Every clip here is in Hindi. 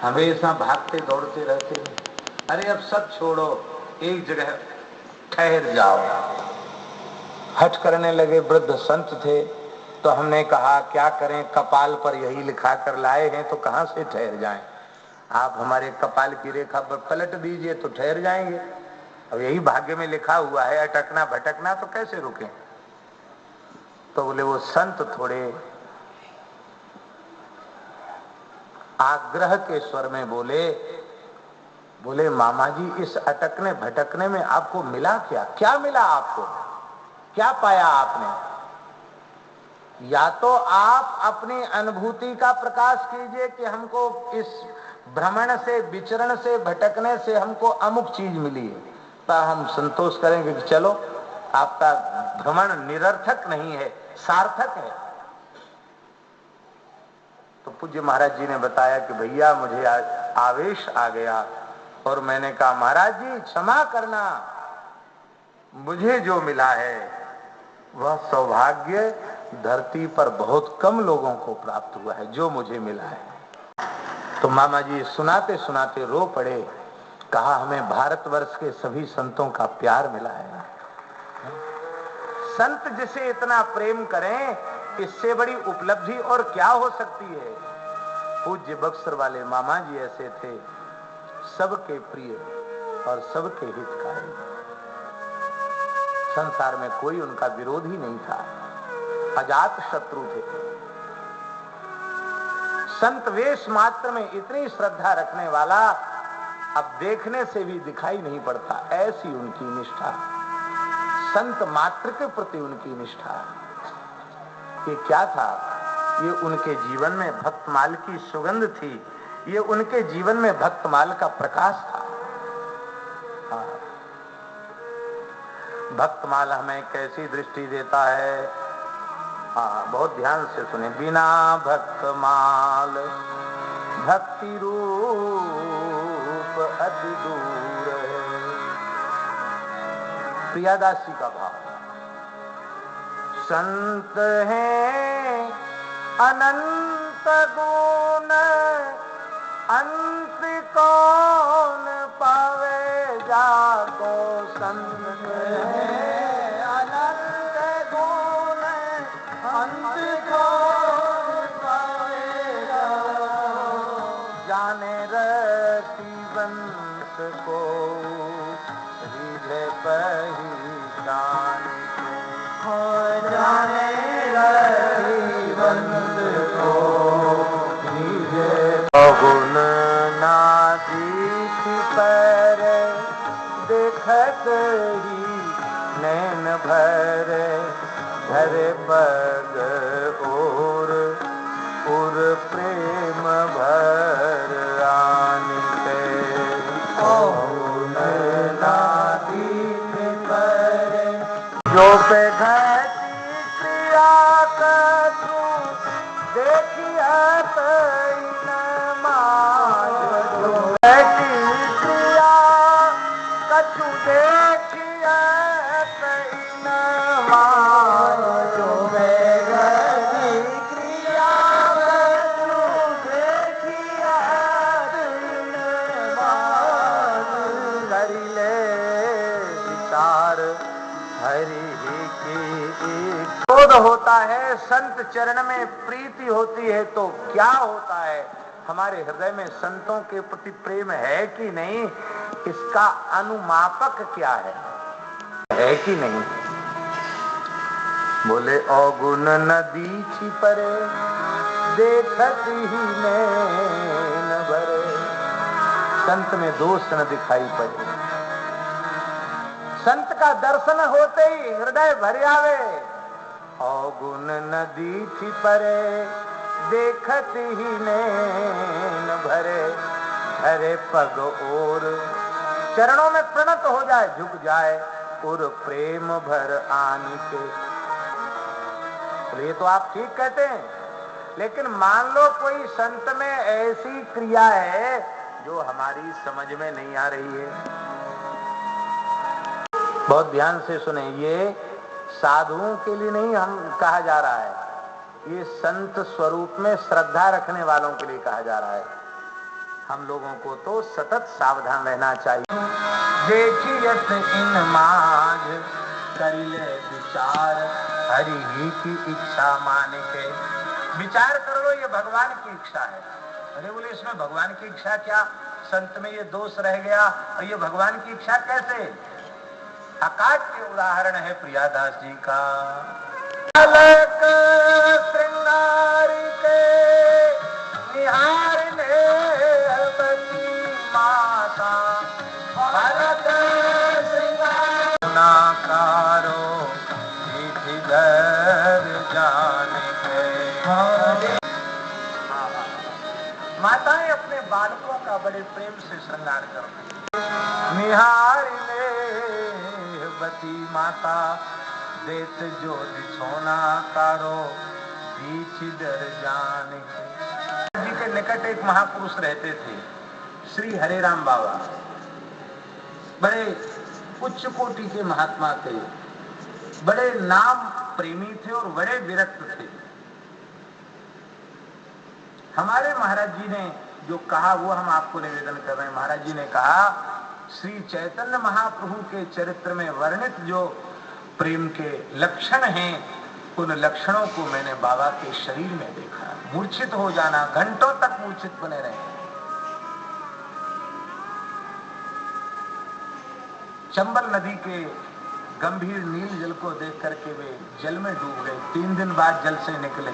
हमेशा भागते दौड़ते रहते हैं। अरे अब सब छोड़ो, एक जगह ठहर जाओ। हठ करने लगे। वृद्ध संत थे, तो हमने कहा क्या करें, कपाल पर यही लिखा कर लाए हैं तो कहां से ठहर जाएं। आप हमारे कपाल की रेखा पर पलट दीजिए तो ठहर जाएंगे। अब यही भाग्य में लिखा हुआ है, अटकना भटकना, तो कैसे रुकें। तो बोले वो संत थोड़े आग्रह के स्वर में बोले, मामा जी इस अटकने भटकने में आपको मिला क्या? क्या मिला आपको? क्या पाया आपने? या तो आप अपनी अनुभूति का प्रकाश कीजिए कि हमको इस भ्रमण से, विचरण से, भटकने से हमको अमुक चीज मिली है, तो हम संतोष करेंगे कि चलो आपका भ्रमण निरर्थक नहीं है, सार्थक है। तो पूज्य महाराज जी ने बताया कि भैया मुझे आवेश आ गया और मैंने कहा महाराज जी क्षमा करना, मुझे जो मिला है वह सौभाग्य धरती पर बहुत कम लोगों को प्राप्त हुआ है, जो मुझे मिला है। तो मामा जी सुनाते सुनाते रो पड़े। कहा हमें भारतवर्ष के सभी संतों का प्यार मिला है। संत जिसे इतना प्रेम करें, इससे बड़ी उपलब्धि और क्या हो सकती है। पूज्य बक्सर वाले मामा जी ऐसे थे, सबके प्रिय और सबके हितकारी। संसार में कोई उनका विरोधी नहीं था, अजात शत्रु थे। संत वेश मात्र में इतनी श्रद्धा रखने वाला अब देखने से भी दिखाई नहीं पड़ता, ऐसी उनकी निष्ठा। संत मात्र के प्रति उनकी निष्ठा, ये क्या था? ये उनके जीवन में भक्तमाल की सुगंध थी, ये उनके जीवन में भक्तमाल का प्रकाश था। भक्तमाल हमें कैसी दृष्टि देता है? बहुत ध्यान से सुने। बिना भक्तमाल भक्ति रूप अति दूर है। प्रियादासी का भाव। संत हैं अनंत गुण, अंत कौन पावे जाको। संत हैं अनंत गुण, अंत कौन पावे जाको। जाने रति वंश को रिझे पहिचान, जाने रति वंश को रिझे। गुण ना दीख पर देखत ही नैन भर, धरे पग और प्रेम भर आनिते। गुण ना दीख पर जो पे घटी क्रिया कछु देखिया तैन माज। जो घटी क्रिया कछु देखिया तैन माज। जो घटी क्रिया कछु देखिया तैन माज। करि ले विचार हरि की क्रोध होता है, संत चरण में प्रीति होती है तो क्या होता है? हमारे हृदय में संतों के प्रति प्रेम है कि नहीं, इसका अनुमापक क्या है कि नहीं? बोले अवगुण नदी छिपरे देखत ही नैन भरे। संत में दोष न दिखाई पड़े, संत का दर्शन होते ही हृदय भर आवे। अवगुण नदी छिपरे देखत ही नैन भरे, धरे पग और चरणों में प्रणत हो जाए, झुक जाए, और प्रेम भर आनी के। ये तो आप ठीक कहते हैं, लेकिन मान लो कोई संत में ऐसी क्रिया है जो हमारी समझ में नहीं आ रही है। बहुत ध्यान से सुने, ये साधुओं के लिए नहीं हम कहा जा रहा है, ये संत स्वरूप में श्रद्धा रखने वालों के लिए कहा जा रहा है। हम लोगों को तो सतत सावधान रहना चाहिए। देखियत इन माज करिले विचार, हरि ही की इच्छा मान के। विचार कर लो, ये भगवान की इच्छा है। अरे बोले इसमें भगवान की इच्छा क्या, संत में ये दोष रह गया और ये भगवान की इच्छा कैसे? अकाट्य उदाहरण है प्रियादास जी का। अलक श्रृंगारी के निहार ने माता, अलक श्रृंगार नाकारो इधर जाने के। माताएं अपने बालकों का बड़े प्रेम से श्रृंगार करती हैं। निहार ले बती माता, देत जो सोना कारो बीच डर जाने के। जी के निकट एक महापुरुष रहते थे, श्री हरेराम बाबा। बड़े उच्च कोटि के महात्मा थे, बड़े नाम प्रेमी थे और बड़े विरक्त थे। हमारे महाराज जी ने जो कहा वो हम आपको निवेदन कर रहे हैं। महाराज जी ने कहा, श्री चैतन्य महाप्रभु के चरित्र में वर्णित जो प्रेम के लक्षण हैं, उन लक्षणों को मैंने बाबा के शरीर में देखा। मूर्छित हो जाना, घंटों तक मूर्छित बने रहे। चंबल नदी के गंभीर नील जल को देख करके वे जल में डूब गए। 3 दिन बाद जल से निकले।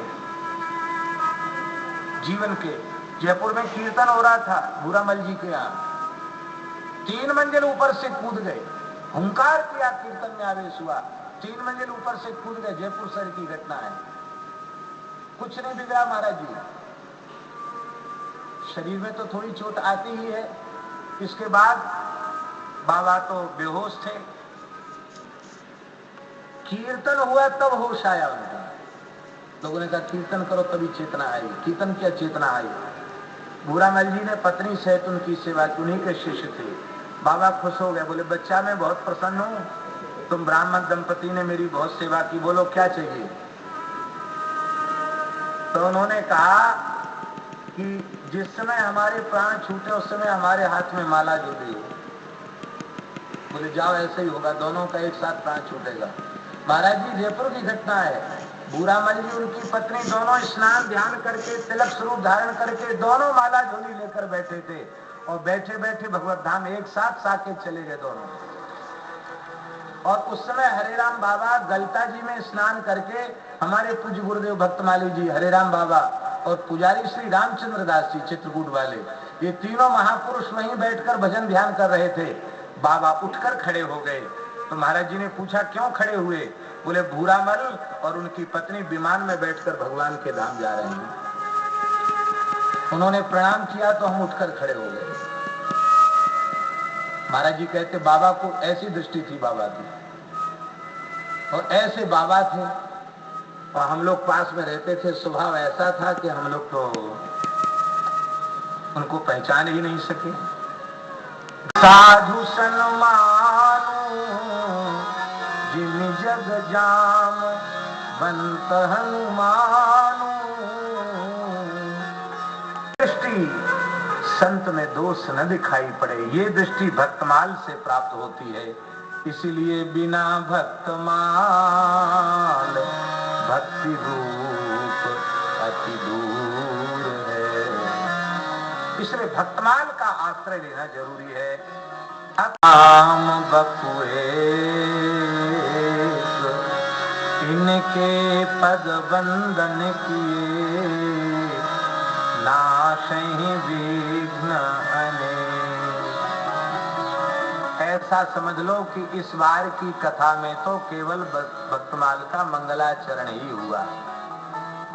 जीवन के जयपुर में कीर्तन हो रहा था भूरामल जी के यहाँ, 3 मंजिल ऊपर से कूद गए। हुंकार किया, कीर्तन में आवेश हुआ, 3 मंजिल ऊपर से कूद गए। जयपुर शहर की घटना है। कुछ नहीं बिगड़ा महाराज जी, शरीर में तो थोड़ी चोट आती ही है। इसके बाद बाबा तो बेहोश थे। कीर्तन हुआ तब होश आया उनका। लोगों ने कहा कीर्तन करो तभी चेतना आई। कीर्तन क्या चेतना आई? भूरामल जी ने पत्नी सहित उनकी सेवा की, उन्हीं के शिष्य थे। बाबा खुश हो गए, बोले बच्चा मैं बहुत प्रसन्न हूँ, तुम ब्राह्मण दंपति ने मेरी बहुत सेवा की, बोलो क्या चाहिए? तो उन्होंने कहा कि जिस समय हमारे प्राण छूटे उस समय हमारे हाथ में माला जो दी। बोले जाओ ऐसे ही होगा, दोनों का एक साथ प्राण छूटेगा। महाराज जी जयपुर की घटना है। भूरामल जी उनकी पत्नी दोनों स्नान ध्यान करके तिलक स्वरूप धारण करके दोनों माला झोली लेकर बैठे थे और बैठे बैठे भगवत धाम एक साथ साकेत चले गए दोनों। और उस समय हरेराम बाबा गलता जी में स्नान करके, हमारे पूज्य गुरुदेव भक्तमाली जी, हरेराम बाबा और पुजारी श्री रामचंद्र दास जी चित्रकूट वाले, ये तीनों महापुरुष वहीं बैठकर भजन ध्यान कर रहे थे। बाबा उठकर खड़े हो गए। तो महाराज जी ने पूछा क्यों खड़े हुए? बोले भूरामल और उनकी पत्नी विमान में बैठकर भगवान के धाम जा रहे हैं। उन्होंने प्रणाम किया तो हम उठकर खड़े हो गए। महाराज जी कहते बाबा को ऐसी दृष्टि थी बाबा की, और ऐसे बाबा थे और हम लोग पास में रहते थे। स्वभाव ऐसा था कि हम लोग तो उनको पहचान ही नहीं सके। साधु सन्मानु जिन जग जाम बंत हनुमानु। दृष्टि संत में दोष न दिखाई पड़े, ये दृष्टि भक्तमाल से प्राप्त होती है। इसीलिए बिना भक्तमाल भक्ति रूप अति दूर है। इसलिए भक्तमाल का आश्रय लेना जरूरी है। काम बकुए इनके पद बंदन किए, नाशहि विघ्न अनेक। ऐसा समझ लो कि इस बार की कथा में तो केवल भक्तमाल का मंगलाचरण ही हुआ,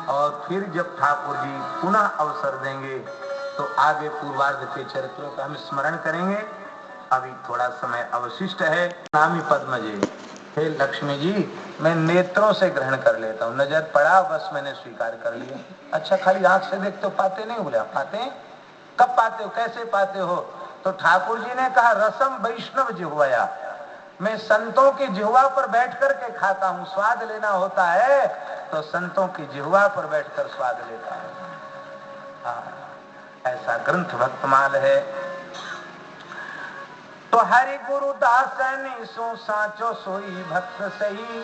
और फिर जब ठाकुर जी पुनः अवसर देंगे तो आगे पूर्वार्ध के चरित्रों का हम स्मरण करेंगे। अभी थोड़ा समय अवशिष्ट है। नामी पद्मजे, हे लक्ष्मी जी, मैं नेत्रों से ग्रहण कर लेता हूँ। नजर पड़ा बस मैंने स्वीकार कर लिया। अच्छा खाली आंख से देखते हो, पाते नहीं? बोला पाते। कब पाते हो, कैसे पाते हो? तो ठाकुर जी ने कहा रसम वैष्णव जिह्वया, मैं संतों की जिह्वा पर बैठ करके खाता हूँ। स्वाद लेना होता है तो संतों की जिह्वा पर बैठकर स्वाद लेता है। हाँ, ऐसा ग्रंथ भक्तमाल है। तो हरि गुरु दास ने सो साचो सोई भक्त सही,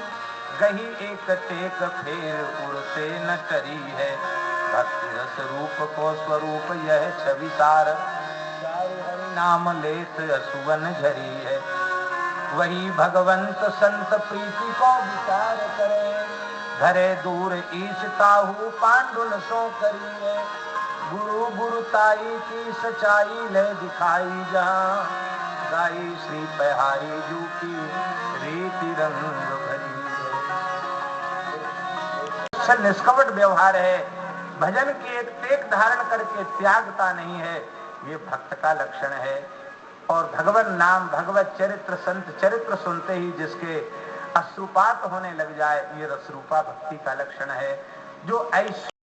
गही एक टेक फेर उड़ते न टरी है। भक्ति रस रूप को स्वरूप यह छवि सार, चारु हरि नाम लेत असुवन झरी है। वही भगवंत संत प्रीति को विचार करे, धरे दूर ईश ताहू पांडुन सो करी है। गुरु गुरुताई की सच्चाई ले दिखाई जहाँ, गाई श्री पहारी जू की रीति रंग भरी है। निष्कपट व्यवहार है, भजन की एक टेक धारण करके त्यागता नहीं है, ये भक्त का लक्षण है। और भगवान नाम भगवत चरित्र संत चरित्र सुनते ही जिसके अश्रुपात होने लग जाए, ये रसरूपा भक्ति का लक्षण है। जो ऐश्वर्य